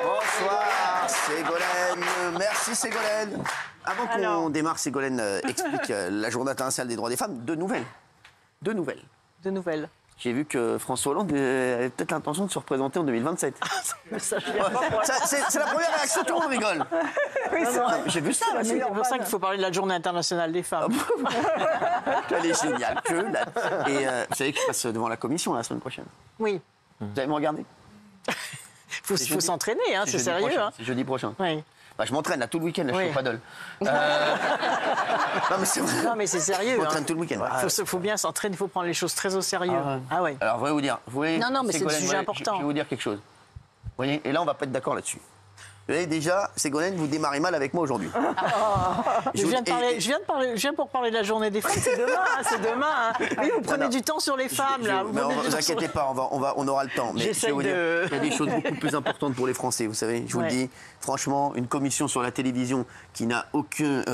Bonsoir, Ségolène. Merci, Ségolène. Avant qu'on démarre, Ségolène explique la Journée internationale des droits des femmes. Deux nouvelles. Deux nouvelles. J'ai vu que François Hollande avait peut-être l'intention de se représenter en 2027. C'est C'est la première réaction, tout le monde rigole. Oui, j'ai vu ça. c'est pour ça qu'il faut parler de la Journée internationale des femmes. Elle est géniale. Et vous savez que je passe devant la commission la semaine prochaine. Oui. Vous allez me regarder? Il faut s'entraîner, hein, c'est sérieux. Hein. C'est jeudi prochain. Oui. Bah, je m'entraîne là tout le week-end, là, je suis au paddle. Non, mais c'est vrai. Non, mais c'est sérieux. Je m'entraîne tout le week-end. Il faut bien s'entraîner, il faut prendre les choses très au sérieux. Ah ouais. Alors, je vais vous dire. Vous voyez, non, mais c'est un sujet important. Je vais vous dire quelque chose. Vous voyez, et là, on va pas être d'accord là-dessus. Vous voyez, déjà, Ségolène, vous démarrez mal avec moi aujourd'hui. Je viens pour parler de la Journée des femmes, c'est demain. C'est demain. Hein. Oui, vous prenez du temps sur les femmes, là. Ne vous inquiétez pas, on aura le temps. Mais je vais vous dire, il y a des choses beaucoup plus importantes pour les Français, vous savez. Je vous le dis, franchement, une commission sur la télévision qui n'a aucune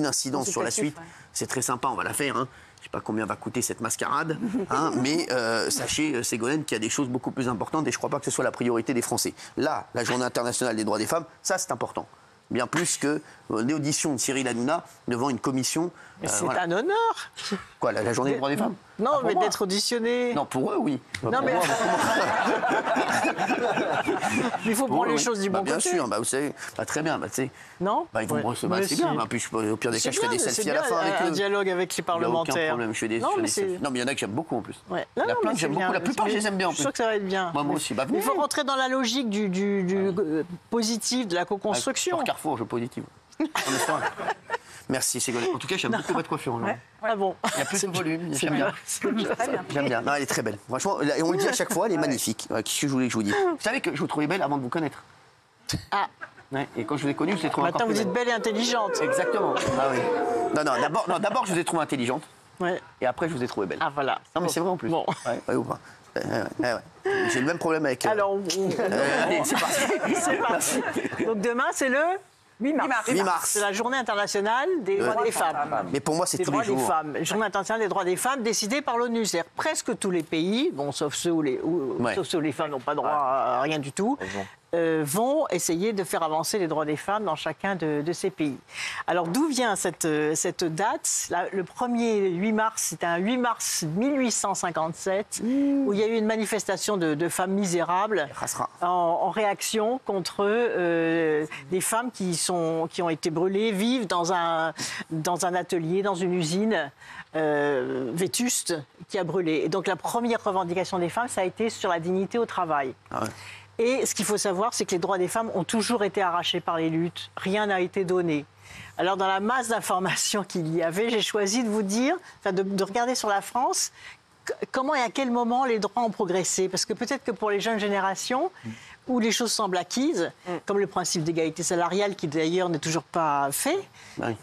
incidence sur la suite, c'est très sympa, on va la faire. Hein. Je ne sais pas combien va coûter cette mascarade, hein, mais sachez, Ségolène, qu'il y a des choses beaucoup plus importantes et je ne crois pas que ce soit la priorité des Français. Là, la Journée internationale des droits des femmes, ça c'est important. Bien plus que l'audition de Cyril Hanouna devant une commission. Mais c'est un honneur. Quoi, la Journée des droits des femmes? Non, mais d'être auditionné. Non, pour eux, oui. Non, mais il faut prendre les choses du bon côté. Bien sûr, vous savez, très bien, tu sais. Non, ils vont me recevoir, c'est bien. Puis, au pire des cas, je fais des selfies à la fin avec eux. Un dialogue avec les parlementaires. Aucun problème, je fais des selfies. Non, mais il y en a que j'aime beaucoup en plus. Il y en a plein que j'aime beaucoup. La plupart, je les aime bien en plus. Je suis sûr que ça va être bien. Moi aussi. Il faut rentrer dans la logique du positif, de la co-construction. Sur Carrefour, je positive. Merci Ségolène. En tout cas, j'aime beaucoup votre coiffure. Ah bon. Il y a plus de volume. J'aime bien. J'aime bien. Non, elle est très belle. Franchement, et on le dit à chaque fois, elle est magnifique. Qu'est-ce que je voulais que je vous dise? Vous savez que je vous trouvais belle avant de vous connaître. Ah. Ouais, et quand je vous ai connue, je vous ai trouvée encore plus belle. Maintenant, vous dites belle et intelligente. Exactement. Ah oui. Non, d'abord, je vous ai trouvée intelligente. Ouais. Et après, je vous ai trouvée belle. Ah voilà. Non, mais c'est vrai en plus. Bon. Ouais, ou pas. J'ai le même problème avec. Alors, allez, c'est parti. C'est parti. Donc demain, c'est le 8 mars. C'est la Journée internationale des droits des femmes. Mais pour moi, c'est tous les jours. Des femmes. Journée internationale des droits des femmes décidée par l'ONU. C'est-à-dire presque tous les pays, bon, sauf ceux où les femmes n'ont pas droit à rien du tout, vont essayer de faire avancer les droits des femmes dans chacun de ces pays. Alors d'où vient cette date? Le premier 8 mars, c'était un 8 mars 1857, où il y a eu une manifestation de femmes misérables en réaction contre des femmes qui ont été brûlées vives dans un atelier, dans une usine vétuste qui a brûlé. Et donc la première revendication des femmes, ça a été sur la dignité au travail. Ah ouais. Et ce qu'il faut savoir, c'est que les droits des femmes ont toujours été arrachés par les luttes. Rien n'a été donné. Alors, dans la masse d'informations qu'il y avait, j'ai choisi de vous dire, de regarder sur la France, comment et à quel moment les droits ont progressé. Parce que peut-être que pour les jeunes générations, où les choses semblent acquises, comme le principe d'égalité salariale, qui d'ailleurs n'est toujours pas fait,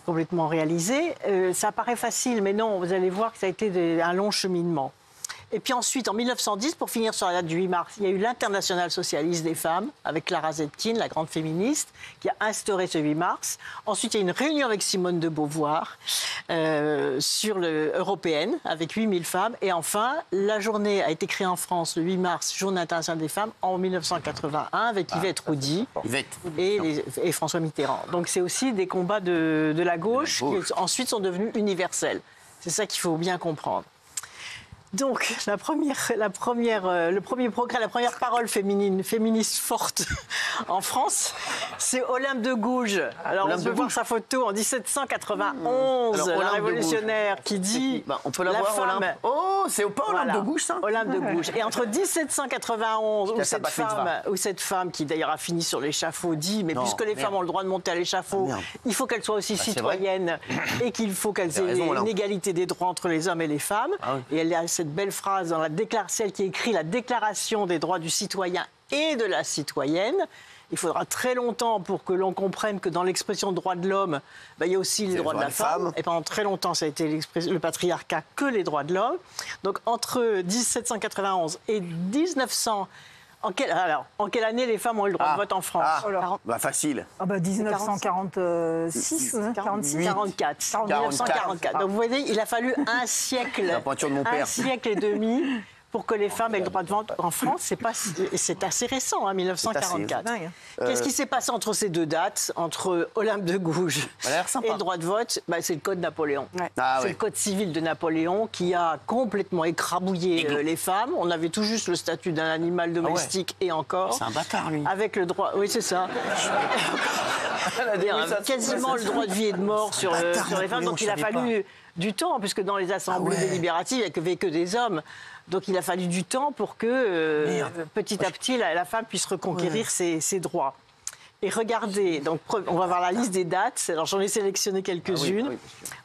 complètement réalisé, ça paraît facile. Mais non, vous allez voir que ça a été un long cheminement. Et puis ensuite, en 1910, pour finir sur la date du 8 mars, il y a eu l'Internationale socialiste des femmes, avec Clara Zetkin, la grande féministe, qui a instauré ce 8 mars. Ensuite, il y a eu une réunion avec Simone de Beauvoir, européenne, avec 8000 femmes. Et enfin, la journée a été créée en France le 8 mars, Journée internationale des femmes, en 1981, avec Yvette Roudy et François Mitterrand. Donc c'est aussi des combats de la gauche qui ensuite sont devenus universels. C'est ça qu'il faut bien comprendre. Donc, le premier progrès, la première parole féministe forte en France, c'est Olympe de Gouges. Alors, on peut voir sa photo en 1791, la révolutionnaire qui dit... on peut la voir, Olympe. Oh, c'est pas Olympe de Gouges, ça? Olympe de Gouges. Et entre 1791, où cette femme, qui d'ailleurs a fini sur l'échafaud, dit, mais puisque les femmes ont le droit de monter à l'échafaud, il faut qu'elles soient aussi citoyennes et qu'il faut qu'elles aient une égalité des droits entre les hommes et les femmes. Et elle a cette belle phrase dans celle qui écrit la Déclaration des droits du citoyen et de la citoyenne. Il faudra très longtemps pour que l'on comprenne que dans l'expression droit de l'homme, il y a aussi les droits de la femme. Et pendant très longtemps, ça a été le patriarcat que les droits de l'homme. Donc entre 1791 et 1900, En quelle année les femmes ont eu le droit de vote en France? Facile. 1946, 46, 44. 1944. Donc vous voyez, il a fallu un siècle, la pointure de mon père. un siècle et demi pour que les femmes aient le droit de vote en France. C'est assez récent, 1944. Qu'est-ce qui s'est passé entre ces deux dates, entre Olympe de Gouges et le droit de vote? C'est le code Napoléon. C'est le code civil de Napoléon qui a complètement écrabouillé les femmes. On avait tout juste le statut d'un animal domestique et encore. C'est un bâtard, lui. Avec le droit... Oui, c'est ça. Quasiment le droit de vie et de mort sur les femmes. Donc il a fallu du temps, puisque dans les assemblées délibératives, il n'y avait que des hommes. Donc il a fallu du temps pour que petit à petit la femme puisse reconquérir ses droits. Et regardez, donc on va voir la liste des dates. Alors j'en ai sélectionné quelques-unes.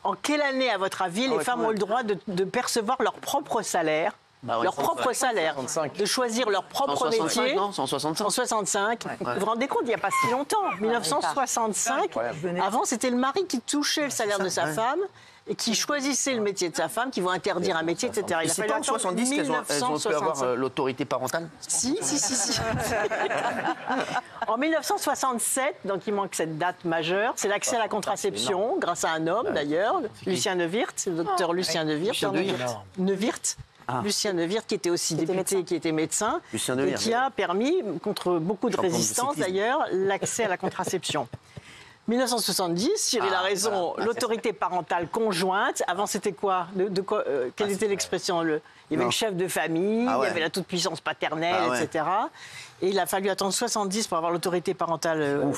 En quelle année, à votre avis, les femmes ont eu le droit de percevoir leur propre salaire? Leur propre salaire, de choisir leur propre métier. Non, 165. En 65. Vous vous rendez compte, il n'y a pas si longtemps. 1965. Avant, c'était le mari qui touchait le salaire de sa femme et qui choisissait le métier de sa femme, qui va interdire un métier, etc. C'est pas en 70 qu'elles ont pu avoir l'autorité parentale? Si. En 1967, donc il manque cette date majeure, c'est l'accès à la contraception, grâce à un homme d'ailleurs, Lucien Neuwirth, le docteur Lucien Neuwirth. Lucien Neuwirth, qui était aussi député, qui était médecin, et qui a permis, contre beaucoup de résistance d'ailleurs, l'accès à la contraception. 1970, Cyril a raison, l'autorité parentale conjointe. Avant, c'était quoi, quelle était l'expression? Il y avait le chef de famille, il y avait la toute-puissance paternelle, etc. Et il a fallu attendre 70 pour avoir l'autorité parentale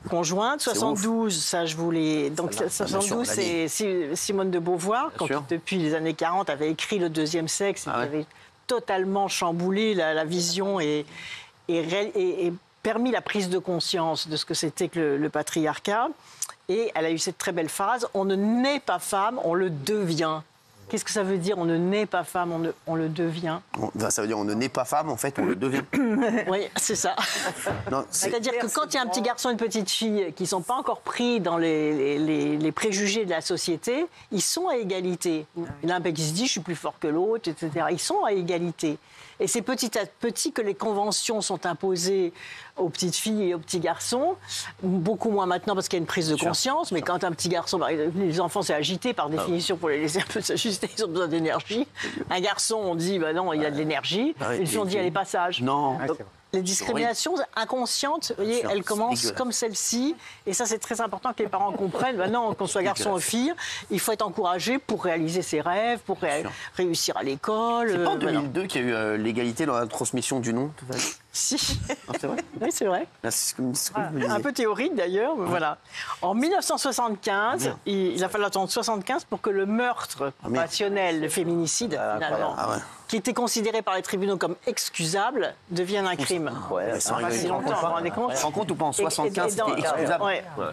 conjointe. 72, ça je voulais... Donc 72, c'est Simone de Beauvoir, qui depuis les années 40 avait écrit Le deuxième sexe, qui avait totalement chamboulé la vision et permis la prise de conscience de ce que c'était que le patriarcat. Et elle a eu cette très belle phrase, on ne naît pas femme, on le devient. Qu'est-ce que ça veut dire, on ne naît pas femme, on le devient? Ça veut dire on ne naît pas femme, en fait, on le devient. Oui, c'est ça. C'est-à-dire que quand il y a un petit garçon et une petite fille qui ne sont pas encore pris dans les préjugés de la société, ils sont à égalité. Il y en a un qui se dit, je suis plus fort que l'autre, etc. Ils sont à égalité. Et c'est petit à petit que les conventions sont imposées aux petites filles et aux petits garçons. Beaucoup moins maintenant parce qu'il y a une prise de conscience. Mais quand un petit garçon, les enfants, c'est agité par définition pour les laisser un peu s'ajuster, ils ont besoin d'énergie. Un garçon, on dit, non, il a de l'énergie. Une fille, on dit, elle est pas sage. Non. Les discriminations inconscientes, vous voyez, elles commencent comme celle-ci. Et ça, c'est très important que les parents comprennent. Maintenant, qu'on soit garçon ou fille, il faut être encouragé pour réaliser ses rêves, pour réussir à l'école. C'est pas en 2002 qu'il y a eu l'égalité dans la transmission du nom? Si. C'est vrai? Oui, c'est vrai. Un peu théorique d'ailleurs, mais voilà. En 1975, il a fallu attendre 75 pour que le meurtre passionnel, le féminicide, finalement, qui était considéré par les tribunaux comme excusable, devienne un crime. Pas si longtemps, vous vous rendez compte? Tu te rends compte ou pas, en 75, c'était excusable?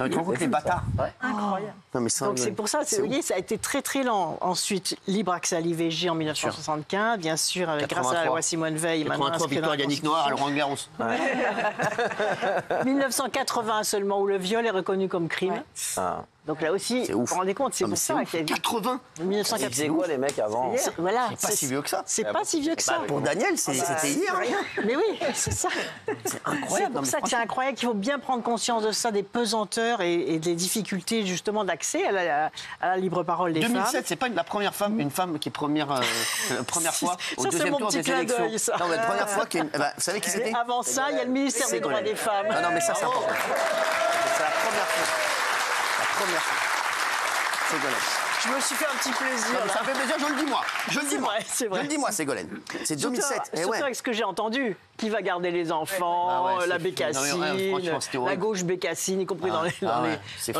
Tu te rends compte les bâtards? Incroyable. Donc c'est pour ça, vous voyez, ça a été très très lent. Ensuite, libre accès à l'IVG en 1975, bien sûr, grâce à la loi Simone Veil. 83, victoire Yannick Noir à Roland Garros. 1980 seulement, où le viol est reconnu comme crime. Donc là aussi, vous vous rendez compte, c'est pour ça qu'il y a 80. 1980. Ils faisaient quoi les mecs avant? Voilà, c'est pas si vieux que ça. C'est pas si vieux que ça. Pour Daniel, c'était hier. Mais oui, c'est ça. C'est incroyable. C'est pour ça que c'est incroyable qu'il faut bien prendre conscience de ça, des pesanteurs et des difficultés justement d'accès à la libre parole des femmes. 2007, c'est pas une femme qui est première fois au deuxième tour des élections. Non, mais la première fois vous savez qui c'était? Avant ça, il y a le ministère des droits des femmes. Non, mais ça c'est important. C'est la première fois. Ségolène. Je me suis fait un petit plaisir. Ça me fait plaisir, je le dis moi. C'est vrai. Je le dis moi, Ségolène. C'est 2007. Surtout avec ce que j'ai entendu. Qui va garder les enfants, la bécassine, la gauche bécassine, y compris dans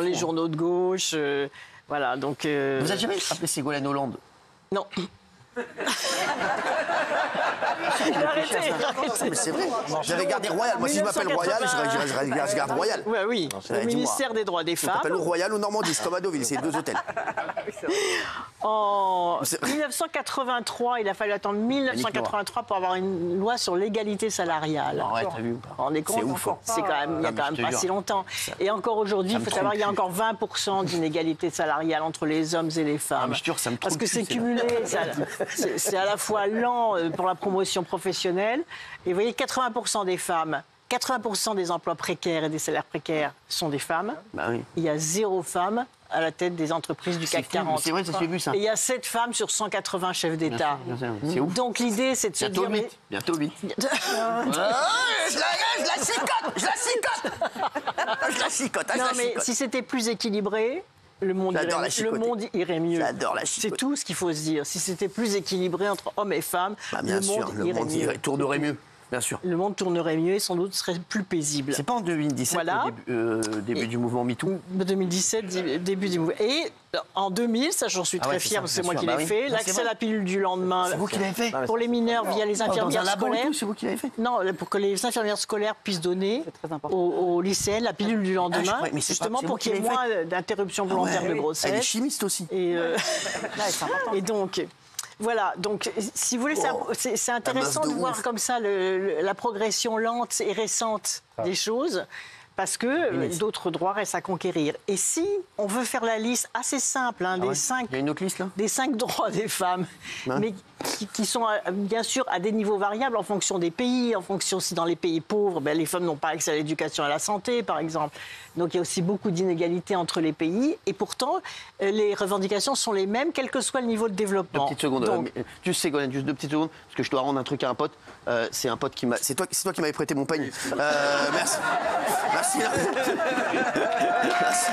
les journaux de gauche. Voilà, donc... Vous avez jamais appelé Ségolène Hollande? Non. Mais c'est vrai. J'avais gardé Royal. Moi, si je m'appelle Royal, je garde Royal. Oui. Le ministère des droits des femmes. On t'appelle Royal ou Normandie, comme à Deauville, c'est 2 hôtels. En 1983, il a fallu attendre 1983 pour avoir une loi sur l'égalité salariale. Ouais, t'as vu? C'est ouf. C'est quand même, il n'y a quand même pas si longtemps. Et encore aujourd'hui, il faut savoir qu'il y a encore 20% d'inégalité salariale entre les hommes et les femmes. Je te jure, ça me trompe. Parce que c'est cumulé. c'est à la fois lent pour la promotion professionnelle. Et vous voyez, 80% des femmes, 80% des emplois précaires et des salaires précaires sont des femmes. Bah oui. Il y a 0 femme à la tête des entreprises du CAC 40. C'est vrai, j'ai vu ça. Et il y a 7 femmes sur 180 chefs d'État. C'est ouf. Donc l'idée, c'est de se dire... Bientôt 8. Je la chicote. Non, mais si c'était plus équilibré... Le monde irait mieux. J'adore la chicote. C'est tout ce qu'il faut se dire. Si c'était plus équilibré entre hommes et femmes, le monde tournerait mieux. Bien sûr. Le monde tournerait mieux et sans doute serait plus paisible. C'est pas en 2017 voilà. début du mouvement MeToo 2017, début du mouvement. Et en 2000, ça j'en suis très fière, c'est moi qui l'ai fait, l'accès à la pilule du lendemain. C'est vous qui l'avez fait. Pour les mineurs via les infirmières scolaires. C'est vous qui l'avez fait. Non, pour que les infirmières scolaires puissent donner aux lycéennes la pilule du lendemain, justement pour qu'il y ait moins d'interruptions volontaires de grossesse. Elle est chimiste aussi. Et donc... Voilà, donc si vous voulez, c'est intéressant de voir comme ça la progression lente et récente des choses, parce que d'autres droits restent à conquérir. Et si on veut faire la liste assez simple des 5 Il y a une autre liste, là des 5 droits des femmes, mais qui sont bien sûr à des niveaux variables en fonction des pays, en fonction si dans les pays pauvres, les femmes n'ont pas accès à l'éducation et à la santé, par exemple. Donc il y a aussi beaucoup d'inégalités entre les pays. Et pourtant, les revendications sont les mêmes, quel que soit le niveau de développement. 2 petites secondes. Juste, Ségolène, juste 2 petites secondes, parce que je dois rendre un truc à un pote. C'est un pote qui m'a... C'est toi qui m'avais prêté mon peigne. Merci. Merci. Merci.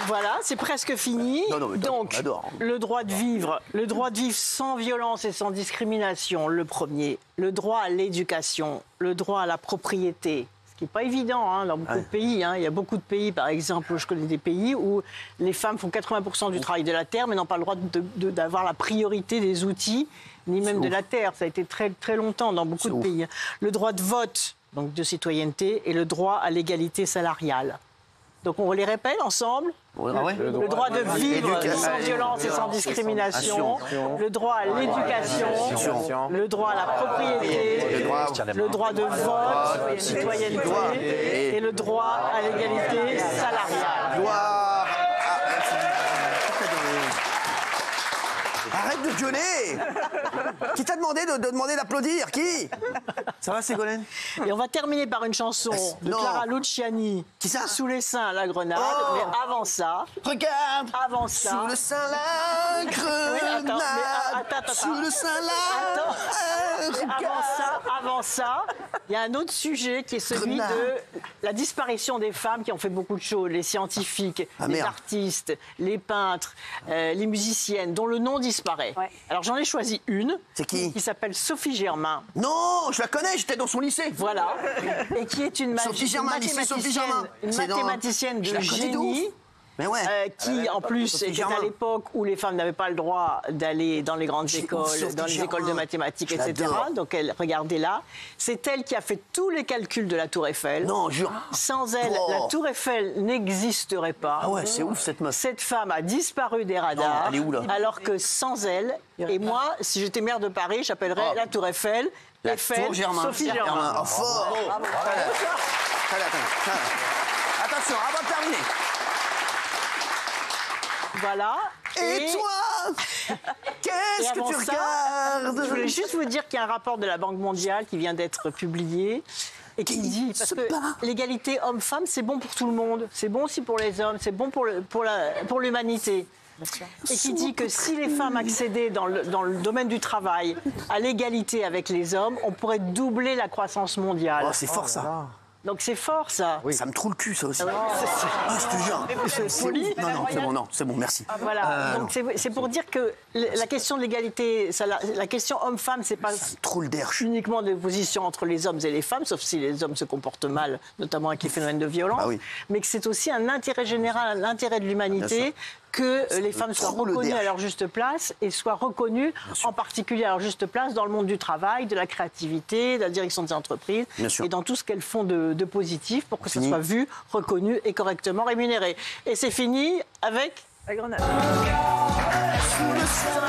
Voilà, c'est presque fini. Donc, le droit de vivre sans violence et sans discrimination, le premier. Le droit à l'éducation, le droit à la propriété. Ce qui n'est pas évident dans beaucoup de pays. Il y a beaucoup de pays, par exemple, je connais des pays où les femmes font 80% du travail de la terre, mais n'ont pas le droit d'avoir la priorité des outils, ni même de la terre. Ça a été très, très longtemps dans beaucoup de pays. Le droit de vote, donc de citoyenneté, et le droit à l'égalité salariale. Donc on les répète ensemble. Le droit de vivre sans violence et sans discrimination, le droit à l'éducation, le droit à la propriété, le droit de vote, citoyenneté et le droit à l'égalité salariale. Arrête de gueuler. Qui t'a demandé de demander d'applaudir? Qui? Ça va, Ségolène? Et on va terminer par une chanson de Clara Luciani. Qui ça? Sous les seins, la grenade. Mais avant ça... Regarde. Avant ça... Sous le sein, la grenade. Attends. Sous le sein, la Avant ça, il y a un autre sujet qui est celui de la disparition des femmes qui ont fait beaucoup de choses. Les scientifiques, les artistes, les peintres, les musiciennes, dont le nom disparaît. Alors j'en ai choisi une. C'est qui? Qui s'appelle Sophie Germain. Non, je la connais, j'étais dans son lycée. Voilà. Et qui est une mathématicienne de génie. Mais qui, en plus, était à l'époque où les femmes n'avaient pas le droit d'aller dans les grandes écoles, dans les écoles de mathématiques, etc. Donc, elle, regardez là. C'est elle qui a fait tous les calculs de la Tour Eiffel. Non, jure. Sans elle, la Tour Eiffel n'existerait pas. Ah ouais, c'est ouf, cette meuf. Cette femme a disparu des radars. Elle est où, là? Alors que sans elle, et moi, si j'étais maire de Paris, j'appellerais la Tour Eiffel, Tour Germain. Sophie Germain. Oh, fort. Attention, avant de terminer. Voilà. Et toi, qu'est-ce que tu regardes? Je voulais juste vous dire qu'il y a un rapport de la Banque mondiale qui vient d'être publié et qui dit, parce que l'égalité homme-femme, c'est bon pour tout le monde, c'est bon aussi pour les hommes, c'est bon pour l'humanité. Et qui dit que si les femmes accédaient dans le domaine du travail à l'égalité avec les hommes, on pourrait doubler la croissance mondiale. Oh, c'est fort ça. Donc c'est fort ça. Oui. Ça me trouve le cul ça aussi. Je te jure. C'est poli. Non, c'est bon, merci. Voilà. Donc c'est pour dire que la question de l'égalité, la question homme-femme, c'est pas uniquement de position entre les hommes et les femmes, sauf si les hommes se comportent mal, notamment avec les phénomènes de violence, mais que c'est aussi un intérêt général, un intérêt de l'humanité. Que les femmes soient reconnues à leur juste place et soient reconnues en particulier à leur juste place dans le monde du travail, de la créativité, de la direction des entreprises et dans tout ce qu'elles font de positif pour que ça soit vu, reconnu et correctement rémunéré. Et c'est fini avec la grenade. Sous le sein.